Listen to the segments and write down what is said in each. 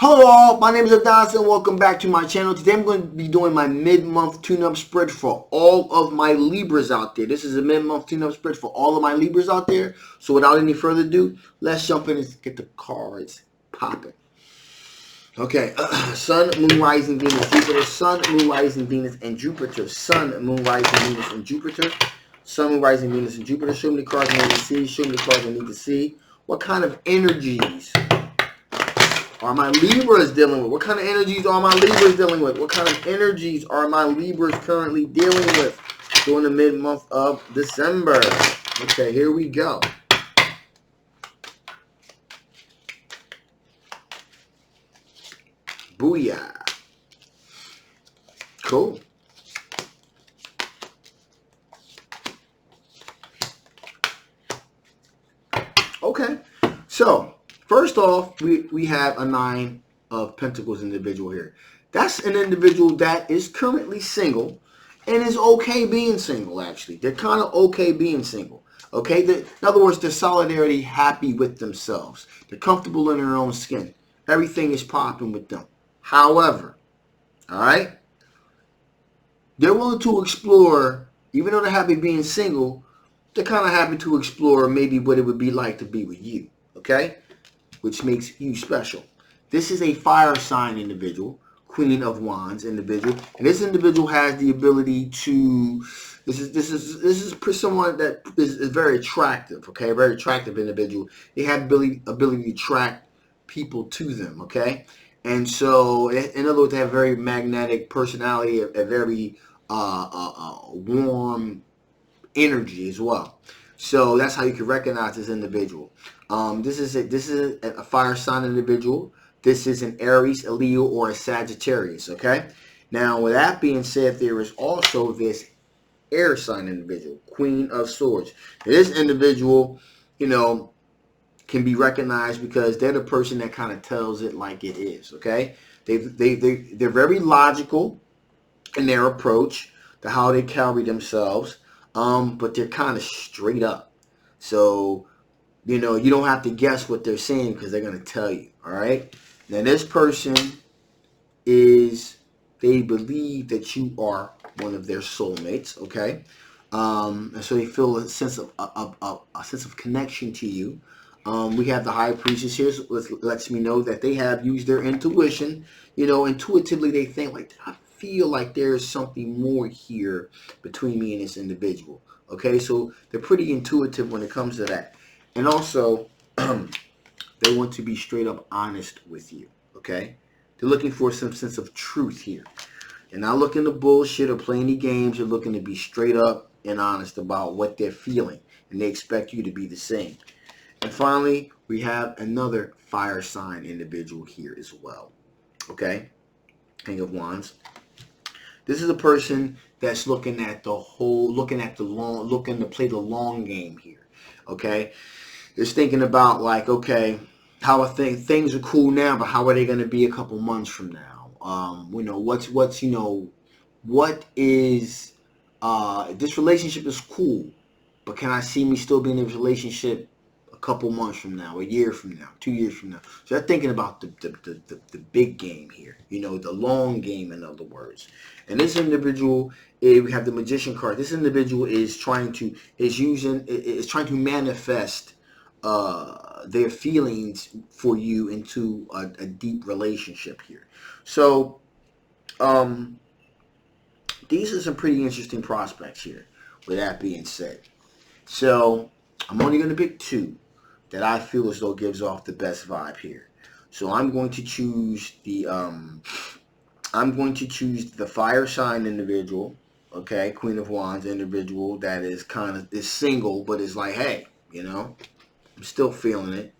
Hello all, my name is Adonis and welcome back to my channel. Today I'm going to be doing my mid-month tune-up spread for all of my Libras out there. This is a mid-month tune-up spread for all of my Libras out there. So without any further ado, let's jump in and get the cards popping. Okay, Sun, Moon, Rising, Venus, Jupiter. Sun, Moon, Rising, Venus, and Jupiter. Sun, Moon, Rising, Venus, and Jupiter. Sun, Moon, Rising, Venus, and Jupiter. Show me the cards I need to see. Show me the cards I need to see. What kind of energies are my Libras dealing with? What kind of energies are my Libras dealing with? What kind of energies are my Libras currently dealing with during the mid-month of December? Okay, here we go. Booyah. Cool. Okay, so first off, we have a Nine of Pentacles individual here. That's an individual that is currently single and is okay being single, actually. They're kind of okay being single. Okay? In other words, they're solidarity happy with themselves. They're comfortable in their own skin. Everything is popping with them. However, all right, they're willing to explore, even though they're happy being single, they're kind of happy to explore maybe what it would be like to be with you. Okay? Which makes you special. This is a fire sign individual, Queen of Wands individual, and this individual has the ability to. This is someone that is very attractive. Okay, a very attractive individual. They have ability to attract people to them. Okay, and so in other words, they have a very magnetic personality, a very warm energy as well. So that's how you can recognize this individual. This is a fire sign individual. This is an Aries, a Leo, or a Sagittarius. Okay. Now, with that being said, there is also this air sign individual, Queen of Swords. This individual, can be recognized because they're the person that kind of tells it like it is. Okay. They're very logical in their approach to how they carry themselves. But they're kind of straight up. So, you don't have to guess what they're saying because they're going to tell you. All right. Now, this person they believe that you are one of their soulmates. Okay. And so they feel a sense of connection to you. We have the High Priestess here, so lets me know that they have used their intuition. Intuitively they think like, I feel like there's something more here between me and this individual. Okay, so they're pretty intuitive when it comes to that. And also, they want to be straight up honest with you. Okay, they're looking for some sense of truth here. They're not looking to bullshit or play any games. They're looking to be straight up and honest about what they're feeling. And they expect you to be the same. And finally, we have another fire sign individual here as well. Okay, King of Wands. This is a person that's looking to play the long game here. Okay, just thinking about like, okay, how I think things are cool now, but how are they going to be a couple months from now? What is this relationship is cool, but can I see me still being in a relationship a couple months from now, a year from now, 2 years from now? So they're thinking about the big game here, the long game, in other words. And this individual, we have the Magician card. This individual is trying to manifest their feelings for you into a deep relationship here. So these are some pretty interesting prospects here. With that being said, so I'm only going to pick two that I feel as though gives off the best vibe here. So I'm going to choose the fire sign individual, okay, Queen of Wands individual that is single, but is like, hey, I'm still feeling it.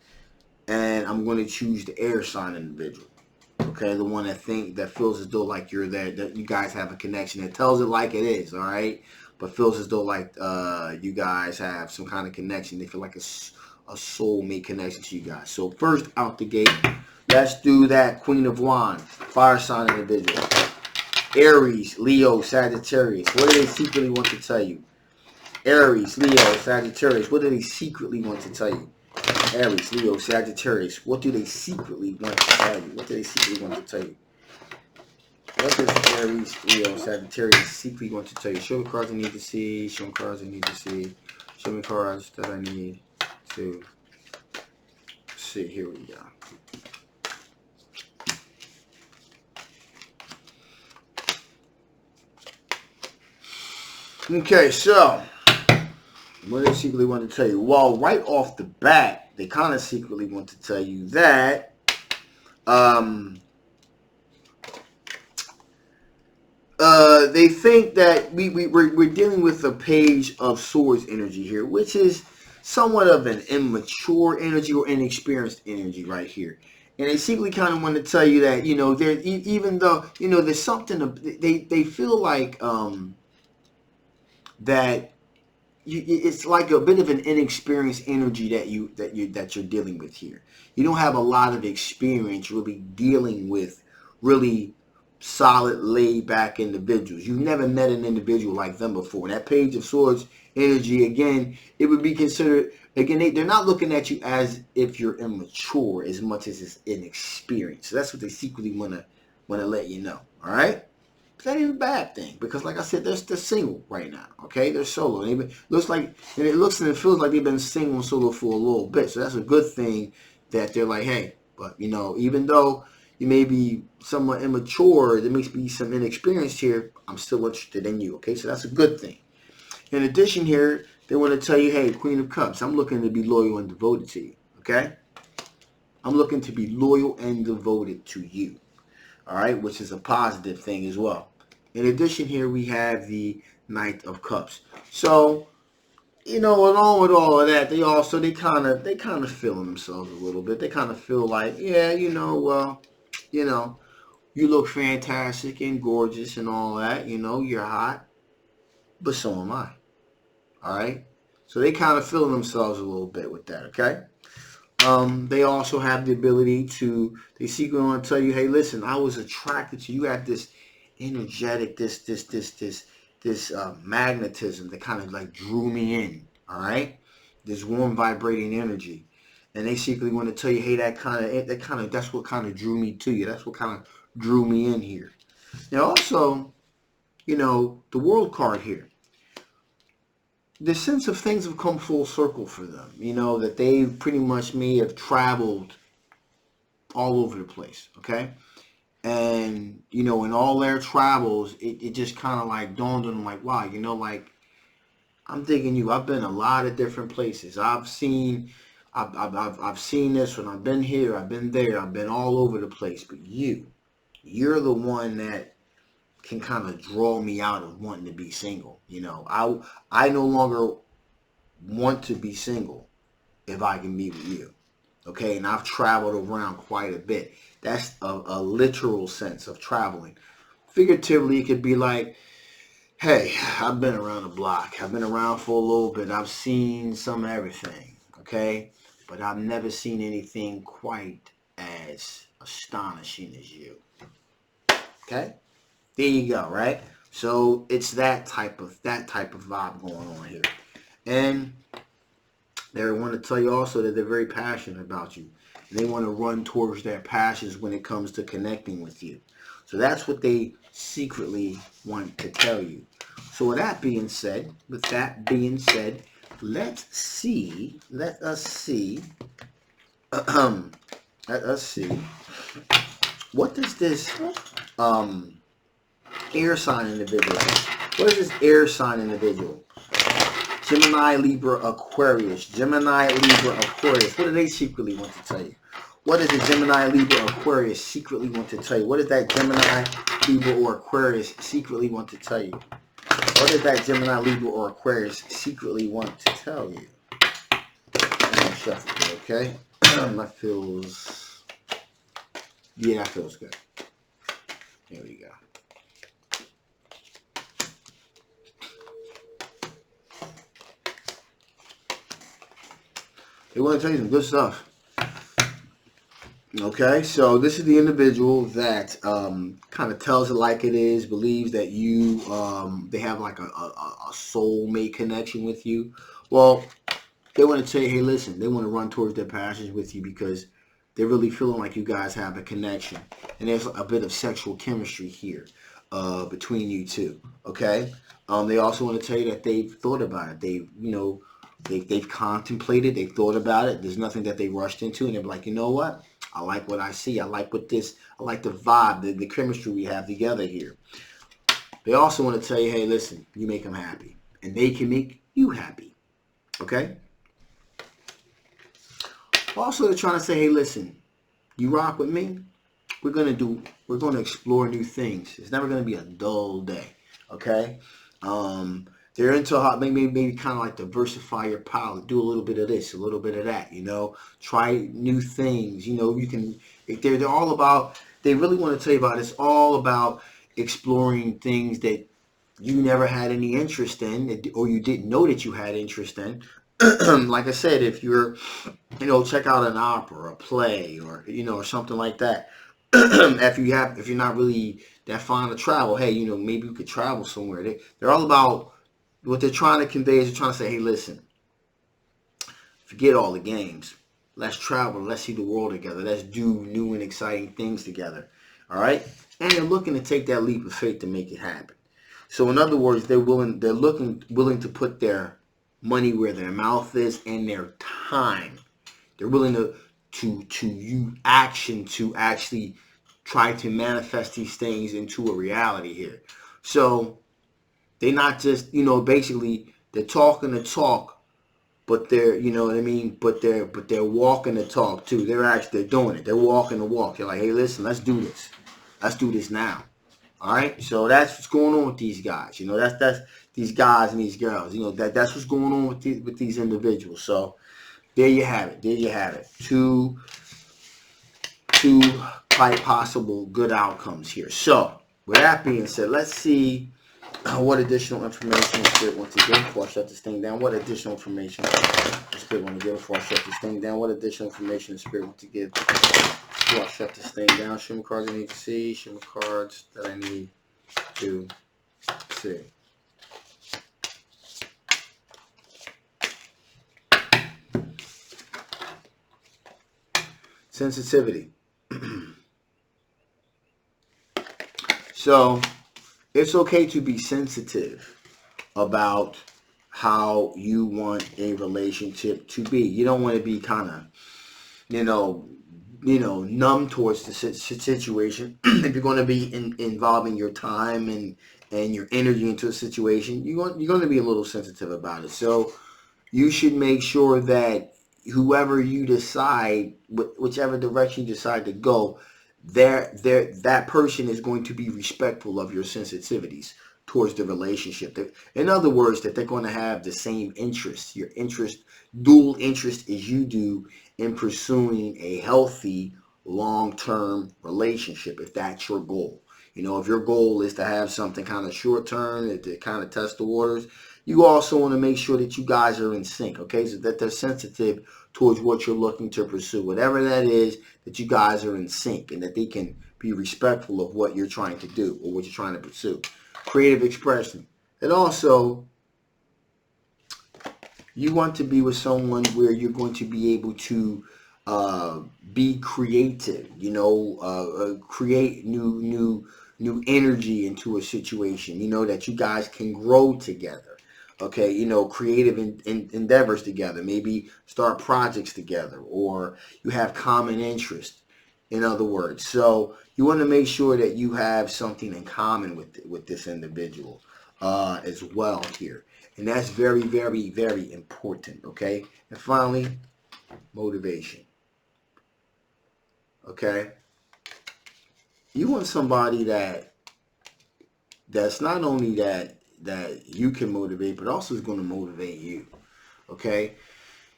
And I'm going to choose the air sign individual, okay, the one that feels as though like you're there, that you guys have a connection, that tells it like it is, all right, but feels as though like you guys have some kind of connection. They feel like a soulmate connection to you guys. So first out the gate, let's do that Queen of Wands, fire sign individual. Aries, Leo, Sagittarius. What do they secretly want to tell you? Aries, Leo, Sagittarius. What do they secretly want to tell you? Aries, Leo, Sagittarius. What do they secretly want to tell you? What do they secretly want to tell you? What does Aries, Leo, Sagittarius secretly want to tell you? Show me cards I need to see. Show me cards I need to see. Show me cards that I need to see. Here we go. Okay, so what do they secretly want to tell you? Well, right off the bat, they kind of secretly want to tell you that they think that we're dealing with a Page of Swords energy here, which is somewhat of an immature energy or inexperienced energy right here. And they secretly kind of want to tell you that, there, even though, there's something, they feel like that it's like a bit of an inexperienced energy that you're dealing with here. You don't have a lot of experience really dealing with really solid, laid back individuals. You've never met an individual like them before. And that Page of Swords energy, again, it would be considered, again, they're not looking at you as if you're immature as much as it's inexperienced. So that's what they secretly want to let you know. All right. That ain't a bad thing, because like I said, they're single right now. Okay, they're solo. And it looks and it feels like they've been single and solo for a little bit. So that's a good thing that they're like, hey, but even though you may be somewhat immature, there may be some inexperience here, I'm still interested in you. Okay, so that's a good thing. In addition here, they want to tell you, hey, Queen of Cups, I'm looking to be loyal and devoted to you. Okay, I'm looking to be loyal and devoted to you. All right, which is a positive thing as well. In addition here, we have the Knight of Cups. So, along with all of that, they kind of feeling themselves a little bit. They kind of feel like, yeah, well, you look fantastic and gorgeous and all that. You're hot, but so am I. All right. So they kind of feeling themselves a little bit with that. Okay. They also have the ability to, they secretly want to tell you, hey, listen, I was attracted to you. You had this energetic, this magnetism that kind of like drew me in. All right. This warm vibrating energy. And they secretly want to tell you, hey, that's what kind of drew me to you. That's what kind of drew me in here. Now also, the World card here. The sense of things have come full circle for them. That they pretty much may have traveled all over the place, okay? And, in all their travels, it just kind of like dawned on them like, wow, like, I'm thinking I've been a lot of different places. I've seen this when I've been here, I've been there, I've been all over the place. But you're the one that can kind of draw me out of wanting to be single. I no longer want to be single if I can be with you. Okay, and I've traveled around quite a bit. That's a literal sense of traveling. Figuratively, it could be like, hey, I've been around the block. I've been around for a little bit. I've seen some of everything, okay? But I've never seen anything quite as astonishing as you. Okay? There you go, right? So it's that type of vibe going on here. And they want to tell you also that they're very passionate about you. They want to run towards their passions when it comes to connecting with you. So that's what they secretly want to tell you. So with that being said, let us see. What does this air sign individual have? What is this air sign individual? Gemini, Libra, Aquarius. Gemini, Libra, Aquarius. What do they secretly want to tell you? What does the Gemini, Libra, Aquarius secretly want to tell you? What does that Gemini, Libra, or Aquarius secretly want to tell you? What does that Gemini, Libra, or Aquarius secretly want to tell you? I'm going to shuffle it, okay? That feels... Yeah, that feels good. There we go. They want to tell you some good stuff. Okay, so this is the individual that kind of tells it like it is, believes that they have like a soulmate connection with you. Well, they want to tell you, hey, listen, they want to run towards their passions with you because they're really feeling like you guys have a connection. And there's a bit of sexual chemistry here between you two, okay? They also want to tell you that they've thought about it. They've contemplated, they've thought about it. There's nothing that they rushed into, and they're like, you know what? I like what I see. I like the vibe, the chemistry we have together here. They also want to tell you, hey, listen, you make them happy, and they can make you happy, okay? Also, they're trying to say, hey, listen, you rock with me? We're going to explore new things. It's never going to be a dull day, okay? They're into how maybe kind of like diversify your palette, do a little bit of this, a little bit of that, try new things, they're all about, they really want to tell you about, it's all about exploring things that you never had any interest in, or you didn't know that you had interest in. Like I said, if you're, check out an opera, or a play, or or something like that. If you're not really that fond of travel, hey, maybe you could travel somewhere. They're all about what they're trying to convey. Is they're trying to say, hey, listen, forget all the games. Let's travel. Let's see the world together. Let's do new and exciting things together. All right, and they're looking to take that leap of faith to make it happen. So in other words, they're willing to put their money where their mouth is, and their time. They're willing to use action to actually try to manifest these things into a reality here. So they're not just, basically they're talking the talk, but they're, but they're walking the talk too. They're doing it. They're walking the walk. They're like, hey, listen, let's do this. Let's do this now. All right, so that's what's going on with these guys. That's these guys and these girls. That's what's going on with these individuals. So there you have it. There you have it. Two quite possible good outcomes here. So with that being said, let's see what additional information the Spirit wants to give before I shut this thing down. What additional information the Spirit wants to give before I shut this thing down? What additional information the Spirit wants to give before I shut this thing down? Show me cards I need to see. Show me cards that I need to see. Sensitivity. So it's okay to be sensitive about how you want a relationship to be. You don't want to be kind of, numb towards the situation. If you're going to be involving your time and your energy into a situation, you're going to be a little sensitive about it. So you should make sure that whoever you decide, whichever direction you decide to go, that person is going to be respectful of your sensitivities towards the relationship. In other words, that they're going to have the same interests, dual interest as you do in pursuing a healthy long-term relationship, if that's your goal. If your goal is to have something kind of short-term, to kind of test the waters, you also want to make sure that you guys are in sync, okay? So that they're sensitive towards what you're looking to pursue. Whatever that is, that you guys are in sync and that they can be respectful of what you're trying to do or what you're trying to pursue. Creative expression. And also, you want to be with someone where you're going to be able to be creative, create new energy into a situation, that you guys can grow together. Okay, creative endeavors together, maybe start projects together, or you have common interest, in other words. So you want to make sure that you have something in common with this individual as well here. And that's very, very, very important, okay? And finally, motivation. Okay? You want somebody that's not only that you can motivate, but also is going to motivate you. Okay?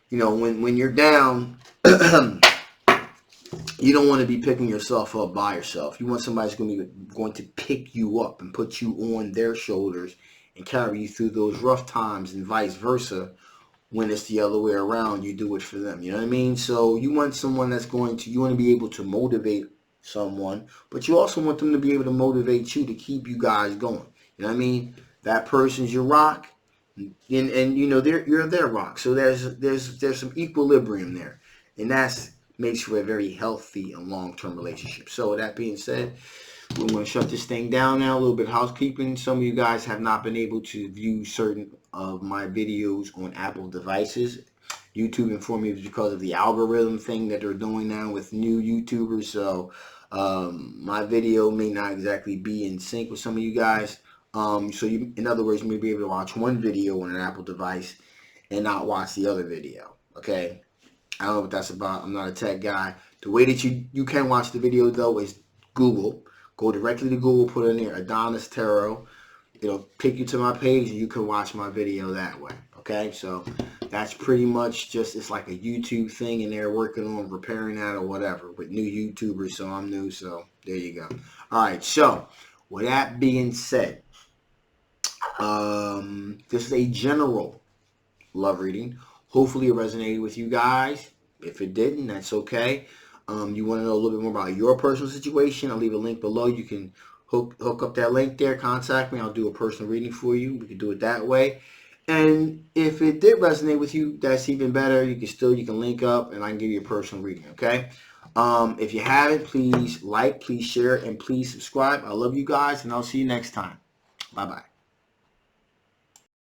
When you're down, you don't want to be picking yourself up by yourself. You want somebody who's going to pick you up and put you on their shoulders and carry you through those rough times, and vice versa. When it's the other way around, you do it for them. You know what I mean? So you want someone you want to be able to motivate someone, but you also want them to be able to motivate you to keep you guys going. You know what I mean? That person's your rock, and you know you're their rock. So there's some equilibrium there, and that's makes for a very healthy and long-term relationship. So with that being said, we're going to shut this thing down now. A little bit of housekeeping. Some of you guys have not been able to view certain of my videos on Apple devices. YouTube informed me it was because of the algorithm thing that they're doing now with new YouTubers. So my video may not exactly be in sync with some of you guys. So you, in other words, you may be able to watch one video on an Apple device and not watch the other video. Okay. I don't know what that's about. I'm not a tech guy. The way that you can watch the video though is Google. Go directly to Google, put in there Adonis Tarot. It'll take you to my page and you can watch my video that way. Okay, so that's pretty much just, it's like a YouTube thing and they're working on repairing that or whatever with new YouTubers. So I'm new, so there you go. All right, so with that being said, this is a general love reading. Hopefully it resonated with you guys. If it didn't, that's okay. You want to know a little bit more about your personal situation, I'll leave a link below. You can hook up that link there, contact me. I'll do a personal reading for you. We can do it that way. And if it did resonate with you, that's even better. You can link up and I can give you a personal reading, okay? If you haven't, please like, please share, and please subscribe. I love you guys, and I'll see you next time. Bye-bye.